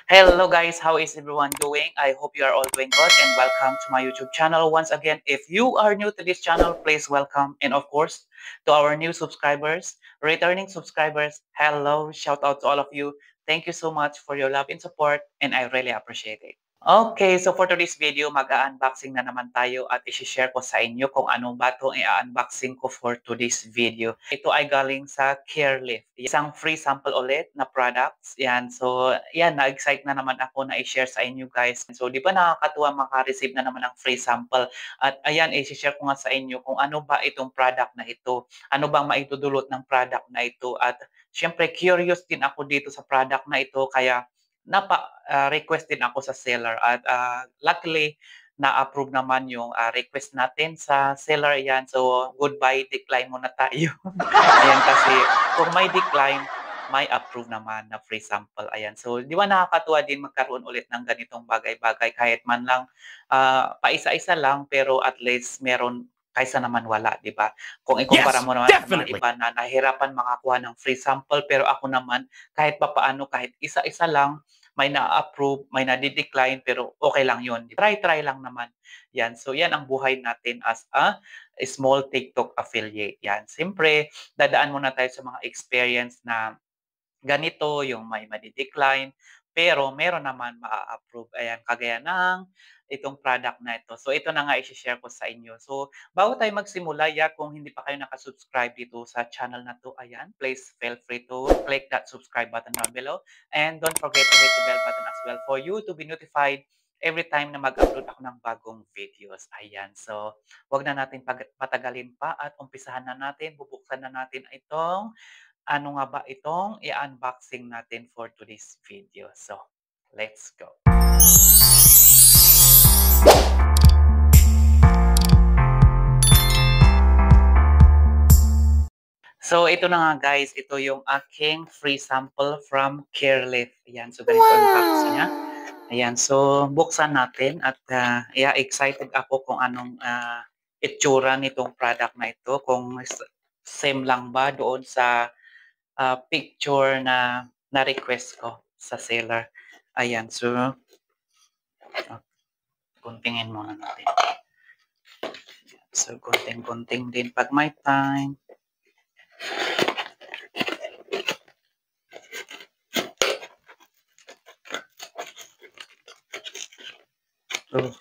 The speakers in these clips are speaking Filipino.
Hello guys, how is everyone doing? I hope you are all doing good and welcome to my YouTube channel once again. If you are new to this channel, please welcome, and of course to our new subscribers, returning subscribers, hello, shout out to all of you. Thank you so much for your love and support and I really appreciate it. Okay, so for today's video, mag-unboxing na naman tayo at i-share ko sa inyo kung ano ba itong i-unboxing ko for today's video. Ito ay galing sa CareLift. Isang free sample ulit na products. Yan, so yan, na-excite na naman ako na i-share sa inyo guys. So di ba nakakatuwa maka-receive na naman ng free sample? At ayan, i-share ko nga sa inyo kung ano ba itong product na ito. Ano bang maitudulot ng product na ito? At syempre, curious din ako dito sa product na ito. Kaya request din ako sa seller at luckily na-approve naman yung request natin sa seller yan. So goodbye, decline muna tayo. Ayan, kasi kung may decline, may approve naman na free sample. Ayan. So di ba nakakatuwa din magkaroon ulit ng ganitong bagay-bagay kahit man lang paisa-isa lang pero at least meron kaysa naman wala, di ba? Kung ikumpara mo naman sa mga iba na nahirapan makakuha ng free sample pero ako naman kahit papaano, kahit isa-isa lang, may na-approve, may na-decline, pero okay lang yun. Try lang naman. Yan. So, yan ang buhay natin as a small TikTok affiliate. Yan. Siyempre, dadaan muna tayo sa mga experience na ganito, yung may madi-decline, pero meron naman maa-approve. Ayan, kagaya ng itong product na ito. So, ito na nga i-share ko sa inyo. So, bago tayo magsimula, kung hindi pa kayo nakasubscribe dito sa channel na to, ayan, please feel free to click that subscribe button down below. And don't forget to hit the bell button as well for you to be notified every time na mag-upload ako ng bagong videos. Ayan, so, wag na natin patagalin pa at umpisahan na natin, bubuksan na natin itong ano nga ba itong i-unboxing natin for today's video. So, let's go. So, ito na nga guys, ito yung aking free sample from CareLift. Ayan, so ganito ang box niya. Ayan, so buksan natin at excited ako kung anong itsura nitong product na ito. Kung same lang ba doon sa picture na na-request ko sa seller. Ayan, so guntingin muna natin. So, gunting-gunting din pag may time. Oh.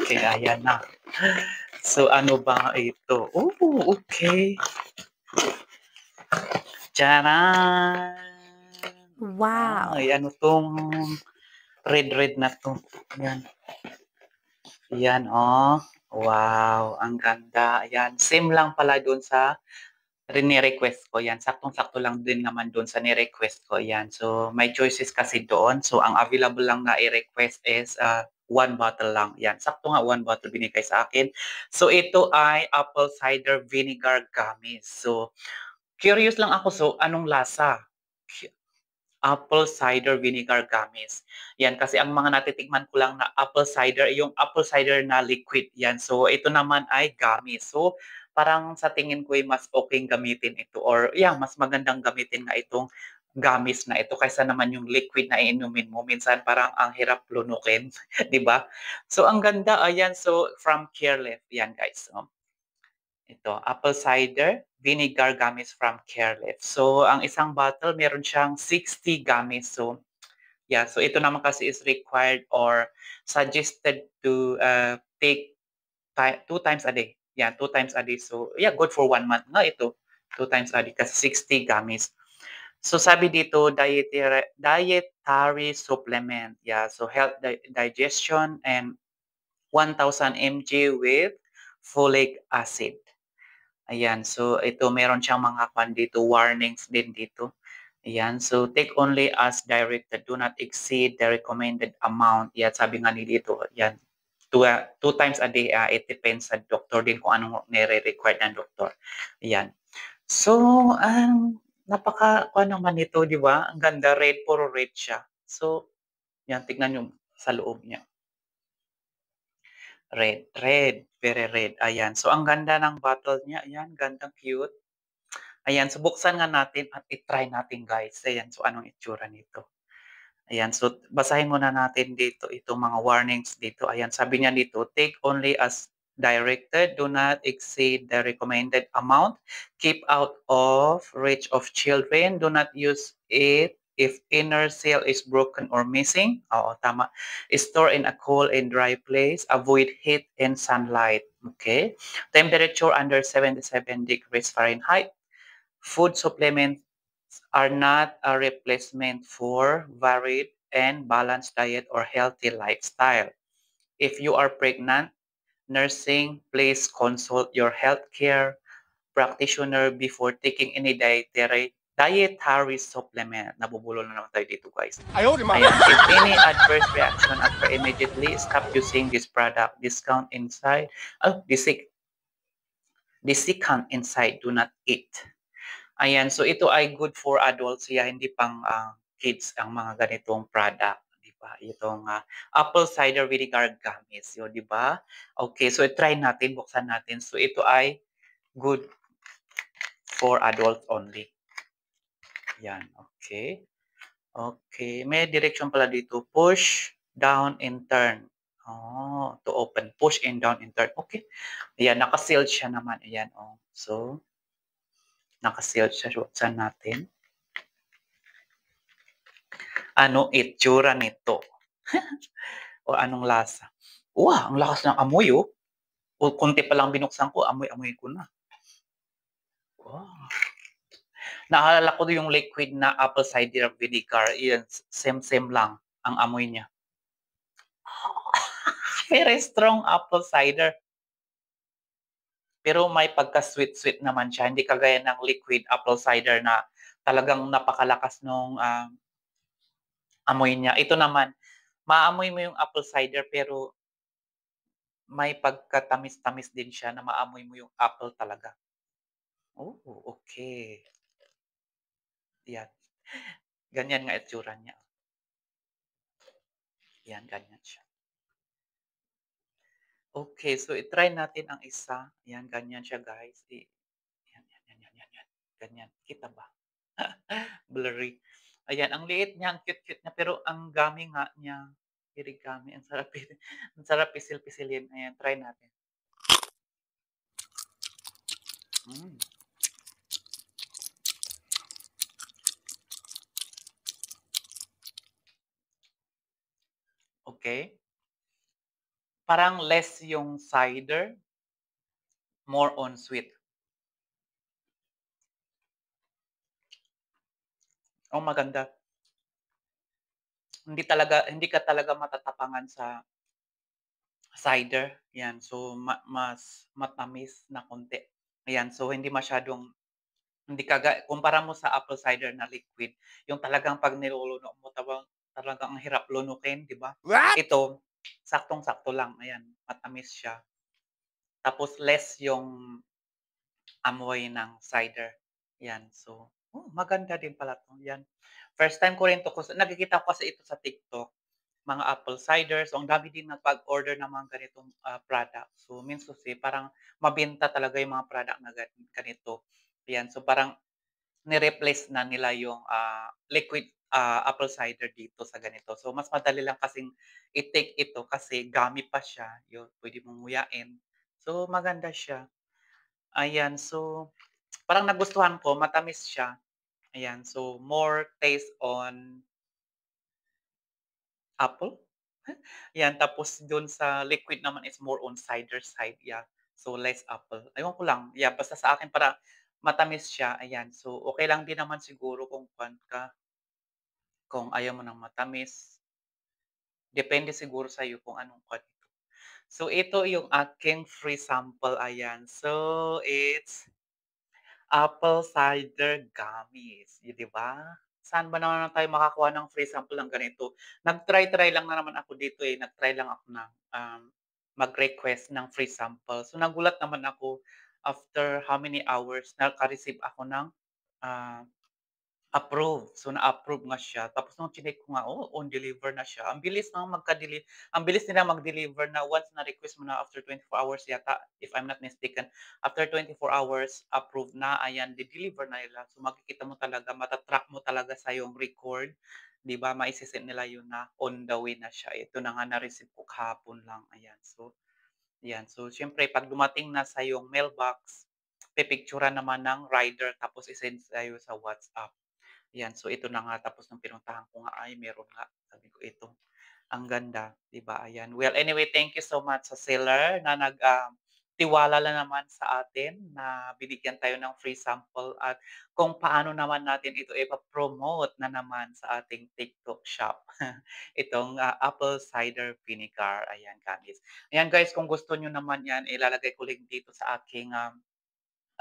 Okay, ayan na. So, ano ba ito? Oh, okay. Charan! Wow! Ay, ano tong red na to? Ayan. Ayan, oh. Wow, ang ganda. Ayan, same lang pala doon sa ni-request ko. Yan, saktong-sakto lang din naman doon sa ni-request ko. Yan. So, may choices kasi doon. So, ang available lang na i-request is one bottle lang. Yan. Sakto nga, one bottle binigay sa akin. So, ito ay apple cider vinegar gummies. So, curious lang ako. So, anong lasa? Apple cider vinegar gummies. Yan, kasi ang mga natitikman ko lang na apple cider, yung apple cider na liquid. Yan, so ito naman ay gummies. So, parang sa tingin ko ay mas okay gamitin ito or mas magandang gamitin nga itong gummies na ito kaysa naman yung liquid na iinumin mo. Minsan parang ang hirap lunukin, 'di ba? So ang ganda, ayan, so from CareLift, yan guys. So, ito, apple cider vinegar gummies from CareLift. So, ang isang bottle, meron siyang 60 gummies. So, yeah. So, ito naman kasi is required or suggested to take 2 times a day. Yeah, 2 times a day. So, yeah, good for 1 month na ito. 2 times a day kasi 60 gummies. So, sabi dito, dietary supplement. Yeah, so health digestion and 1,000 mg with folic acid. Ayan, so ito meron siyang mga dito, warnings din dito. Ayan, so take only as directed. Do not exceed the recommended amount. Yan, sabi nga ni dito, yan. 2 times a day, it depends sa doktor din kung anong nire-required ng doktor. Ayan. So, napaka, naman ito, di ba? Ang ganda, red, puro red siya. So, yan, tignan yung sa loob niya. Red, very red. Ayan. So, ang ganda ng bottle niya. Ayan, gandang cute. Ayan, so buksan nga natin at i-try natin guys. Ayan, so anong itsura nito? Ayan, so basahin muna natin dito itong mga warnings dito. Ayan, sabi niya dito, take only as directed, do not exceed the recommended amount, keep out of reach of children, do not use it if inner seal is broken or missing. Oo, tama. Store in a cool and dry place, avoid heat and sunlight. Okay? Temperature under 77 degrees Fahrenheit. Food supplements are not a replacement for varied and balanced diet or healthy lifestyle. If you are pregnant, nursing, please consult your healthcare practitioner before taking any dietary supplement. Nabubulol na naman tayo dito, guys. Ayaw, di ma. Ayan. If any adverse reaction occur immediately, stop using this product. Discount inside. Desiccant inside. Do not eat. Ayan, so ito ay good for adults, hindi pang kids ang mga ganitong product, 'di ba? Itong apple cider vinegar gummies, 'di ba? Okay, so i-try natin, buksan natin. So ito ay good for adults only. Yan, okay. Okay, may direction pala dito. Push, down, and turn. Oh, to open. Push and down and turn. Okay. Ayan, naka-sealed siya naman. Ayan, oh. So, naka-sealed siya. Buksan natin. Ano itsura nito? O anong lasa? Wow, ang lakas ng amoy, oh. O konti pa lang binuksan ko, amoy-amoy ko na. Wow. Naalala ko yung liquid na apple cider vinegar. Yan, same-same lang ang amoy niya. Very strong apple cider. Pero may pagka-sweet-sweet naman siya. Hindi kagaya ng liquid apple cider na talagang napakalakas nung amoy niya. Ito naman, maamoy mo yung apple cider pero may pagkatamis-tamis din siya na maamoy mo yung apple talaga. Oh, okay. Yan. Ganyan nga itsura niya. Yan, ganyan siya. Okay, so i-try natin ang isa. Yan, ganyan siya guys. Yan, yan, yan, yan, yan, yan. Ganyan. Kita ba? Blurry. Ayan, ang liit niya, ang cute-cute niya, pero ang gami nga niya. Hirigami. Ang sarap, ang sarap pisil-pisilin. Ayan, try natin. Mm. Okay. Parang less yung cider, more on sweet. Oh, maganda. Hindi ka talaga matatapangan sa cider. Yan, so mas matamis na konti. Ayan, so hindi kumpara mo sa apple cider na liquid, yung talagang 'pag niluluno mo talagang ang hirap lunukin, 'di ba? What? Ito, saktong-sakto lang, ayan, matamis siya. Tapos less yung amoy ng cider, 'yan. So, maganda din pala 'to, 'yan. First time ko rin 'to nakikita ko kasi ito sa TikTok, mga apple cider. So, ang dami din nagpag-order ng mga ganitong, product. So, means to say parang mabenta talaga yung mga product na ganito, 'yan. So, parang ni-replace na nila yung, liquid, apple cider dito sa ganito. So, mas madali lang kasing i-take ito kasi gummy pa siya, yun, puwede mong nguyain. So, maganda siya. Ayan, so parang nagustuhan ko, matamis siya. Ayan, so more taste on apple. Ayan, tapos dun sa liquid naman is more on cider side, yeah. So less apple. Ewan ko lang, yeah, basta sa akin para matamis siya, ayan. So okey lang din naman siguro kung kung ayaw mo ng matamis. Depende siguro sa'yo kung anong ito. So ito yung aking free sample, ayan. So it's apple cider gummies, 'di ba? Saan ba naman tayo makakuha ng free sample ng ganito? Nag-try-try lang na naman ako dito, nag-try lang ako ng, mag-request ng free sample. So, nagulat naman ako after how many hours naka-receive ako ng, ah, approved. So, na-approve nga siya. Tapos nung chineck ko nga, oh, on deliver na siya. Ang bilis nila mag-deliver na once na-request mo na after 24 hours yata, if I'm not mistaken. After 24 hours, approved na, ayan, di-deliver na nila. So, makikita mo talaga, mata-track mo talaga sa yung record. 'Di ba, maise-send nila yun na on the way na siya. Ito na nga na-receive ko kahapon lang, ayan. So, yan. So, siyempre 'pag dumating na sa yung mailbox, pipicturan naman ng rider tapos i-send sa'yo sa WhatsApp. Yan. So, ito na nga tapos nung pinuntahan ko nga, ay meron nga. Sabi ko, ito, ang ganda, 'di ba? Ayan. Well, anyway, thank you so much sa seller na tiwala na naman sa atin na binigyan tayo ng free sample at kung paano naman natin ito ipa-promote na naman sa ating TikTok shop. Itong, apple cider vinegar, ayan guys. Ayan guys, kung gusto niyo naman 'yan, ilalagay ko link dito sa aking,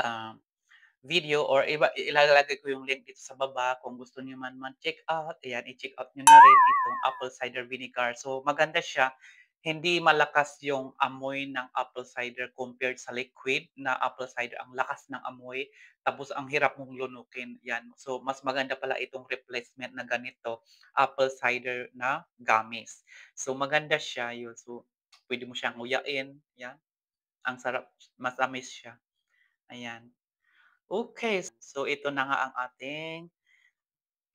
um video or ilalagay ko yung link dito sa baba kung gusto niyo man check out, ayan i-check out niyo na rin itong apple cider vinegar. So maganda siya, hindi malakas yung amoy ng apple cider compared sa liquid na apple cider, ang lakas ng amoy tapos ang hirap mong lunukin, 'yan. So mas maganda pala itong replacement na ganito, apple cider na gummies. So maganda siya yun, so puwede mo siyang nguyain, 'yan, ang sarap, matamis siya, ayan. Okay, so ito na nga ang ating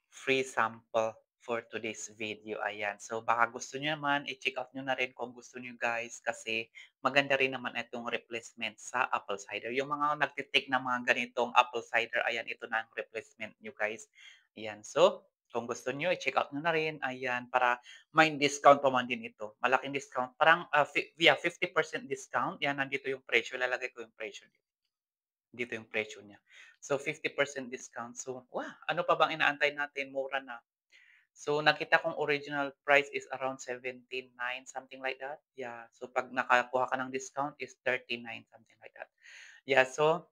free sample for today's video, ayan. So baka gusto niyo naman i-check out niyo na rin kung gusto niyo guys kasi maganda rin naman itong replacement sa apple cider. Yung mga nagti-take ng mga ganitong apple cider, ayan, ito na ang replacement niyo guys. Ayan, so kung gusto niyo i-check out niyo na rin, ayan, para may discount pa man din ito. Malaking discount, parang, yeah, 50% discount. Yan, nandito yung presyo, ilalagay ko yung presyo dito. Dito yung presyo niya. So, 50% discount. So, ano pa bang inaantay natin, mura na. So, nakita kong original price is around 79, something like that. Yeah, so 'pag nakakuha ka ng discount is 39, something like that. Yeah, so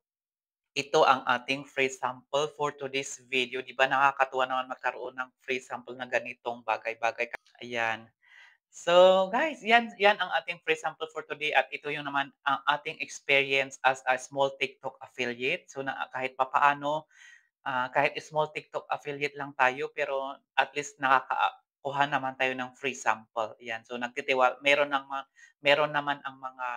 ito ang ating free sample for today's video. 'Di ba nakakatuwa naman magkaroon ng free sample na ganitong bagay-bagay. Ayan. So guys, yan yan ang ating free sample for today at ito yung naman ang ating experience as a small TikTok affiliate. So na kahit papaano, kahit small TikTok affiliate lang tayo pero at least nakakakuha naman tayo ng free sample. Yan. So meron naman ang mga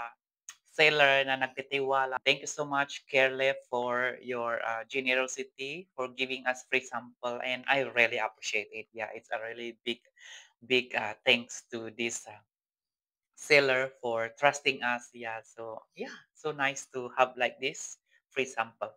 seller na nagtitiwala. Thank you so much, Kerle, for your generosity for giving us free sample and I really appreciate it. Yeah, it's a really big thanks to this seller for trusting us. Yeah, so yeah, so nice to have like this free sample.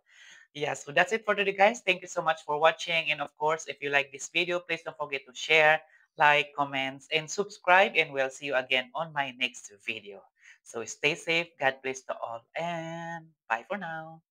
Yeah, so that's it for today, guys. Thank you so much for watching. And of course, if you like this video, please don't forget to share, like, comments, and subscribe. And we'll see you again on my next video. So stay safe. God bless to all. And bye for now.